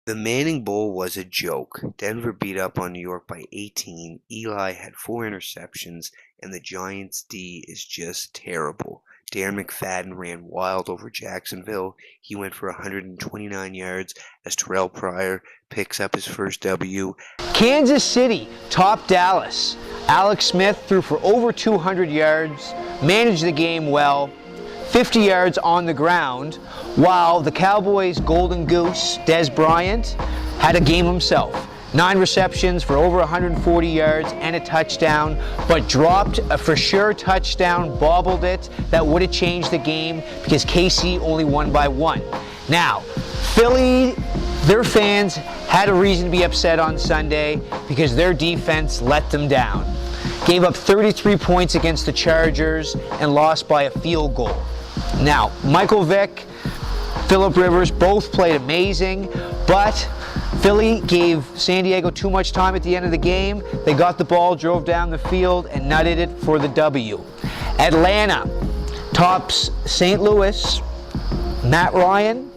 The Manning Bowl was a joke. Denver beat up on New York by 18. Eli had 4 interceptions, and the Giants' D is just terrible. Darren McFadden ran wild over Jacksonville. He went for 129 yards as Terrell Pryor picks up his first W. Kansas City topped Dallas. Alex Smith threw for over 200 yards, managed the game well, 50 yards on the ground, while the Cowboys' golden goose, Dez Bryant, had a game himself. 9 receptions for over 140 yards and a touchdown, but dropped a for sure touchdown, bobbled it. That would have changed the game because KC only won by 1. Now, Philly, their fans had a reason to be upset on Sunday because their defense let them down. Gave up 33 points against the Chargers and lost by a field goal. Now, Michael Vick, Phillip Rivers both played amazing, but Philly gave San Diego too much time at the end of the game. They got the ball, drove down the field, and nutted it for the W. Atlanta tops St. Louis. Matt Ryan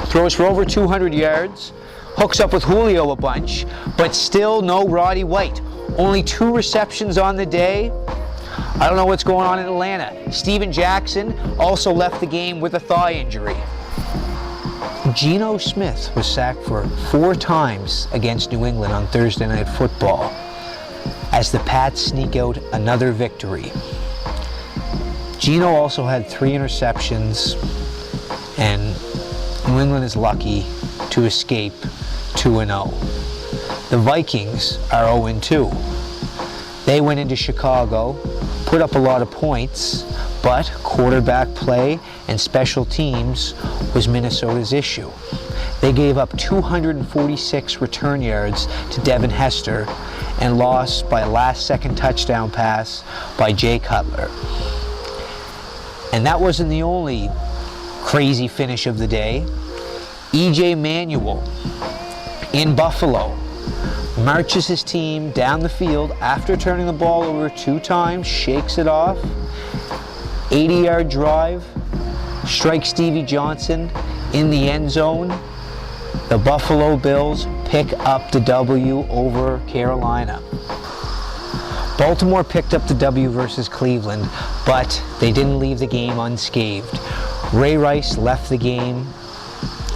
throws for over 200 yards, hooks up with Julio a bunch, but still no Roddy White. Only 2 receptions on the day. I don't know what's going on in Atlanta. Steven Jackson also left the game with a thigh injury. Geno Smith was sacked for 4 times against New England on Thursday Night Football as the Pats sneak out another victory. Geno also had 3 interceptions, and New England is lucky to escape 2-0. The Vikings are 0-2. They went into Chicago, put up a lot of points, but quarterback play and special teams was Minnesota's issue. They gave up 246 return yards to Devin Hester and lost by a last-second touchdown pass by Jay Cutler. And that wasn't the only crazy finish of the day. E.J. Manuel in Buffalo marches his team down the field after turning the ball over 2 times, shakes it off, 80-yard drive, strikes Stevie Johnson in the end zone. The Buffalo Bills pick up the W over Carolina. Baltimore picked up the W versus Cleveland, but they didn't leave the game unscathed. Ray Rice left the game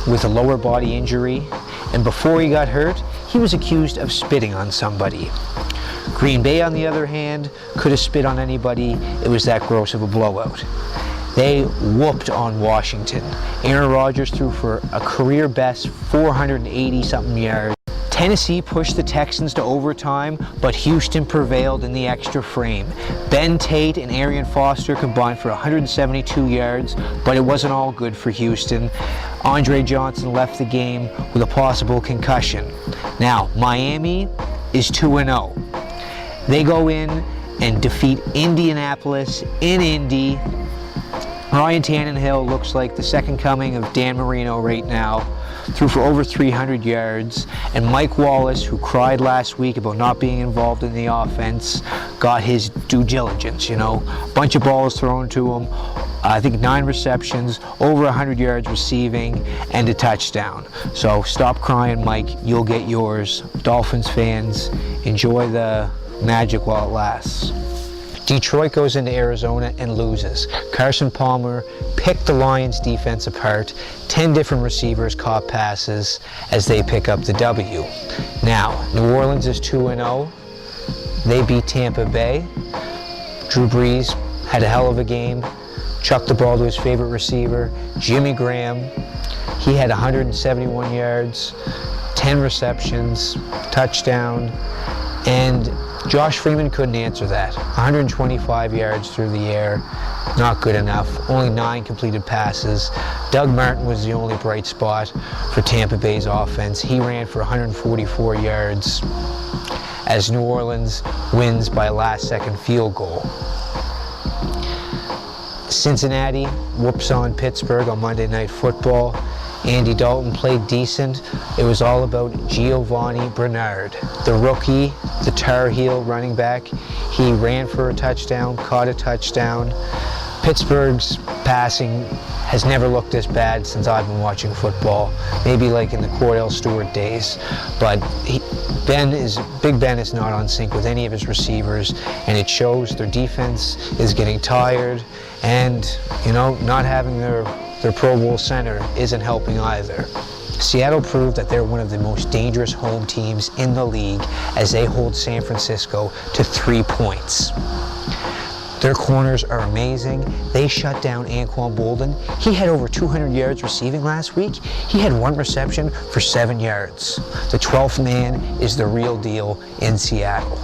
with a lower body injury, and before he got hurt, he was accused of spitting on somebody. Green Bay, on the other hand, could have spit on anybody. It was that gross of a blowout. They whooped on Washington. Aaron Rodgers threw for a career-best 480-something yards. Tennessee pushed the Texans to overtime, but Houston prevailed in the extra frame. Ben Tate and Arian Foster combined for 172 yards, but it wasn't all good for Houston. Andre Johnson left the game with a possible concussion. Now, Miami is 2-0. They go in and defeat Indianapolis in Indy. Ryan Tannehill looks like the second coming of Dan Marino right now. Threw for over 300 yards, and Mike Wallace, who cried last week about not being involved in the offense, got his due diligence, A bunch of balls thrown to him, I think 9 receptions, over 100 yards receiving, and a touchdown. So stop crying, Mike, you'll get yours. Dolphins fans, enjoy the magic while it lasts. Detroit goes into Arizona and loses. Carson Palmer picked the Lions defense apart. 10 different receivers caught passes as they pick up the W. Now, New Orleans is 2-0. They beat Tampa Bay. Drew Brees had a hell of a game. Chucked the ball to his favorite receiver, Jimmy Graham. He had 171 yards, 10 receptions, touchdown, and Josh Freeman couldn't answer that. 125 yards through the air, not good enough. Only 9 completed passes. Doug Martin was the only bright spot for Tampa Bay's offense. He ran for 144 yards as New Orleans wins by a last-second field goal. Cincinnati whoops on Pittsburgh on Monday Night Football. Andy Dalton played decent. It was all about Giovanni Bernard, the rookie, the Tar Heel running back. He ran for a touchdown, caught a touchdown, Pittsburgh's passing has never looked this bad since I've been watching football. Maybe like in the Cordell Stewart days, but Big Ben is not on sync with any of his receivers, and it shows. Their defense is getting tired, and not having their Pro Bowl center isn't helping either. Seattle proved that they're one of the most dangerous home teams in the league as they hold San Francisco to 3 points. Their corners are amazing. They shut down Anquan Boldin. He had over 200 yards receiving last week. He had 1 reception for 7 yards. The 12th man is the real deal in Seattle.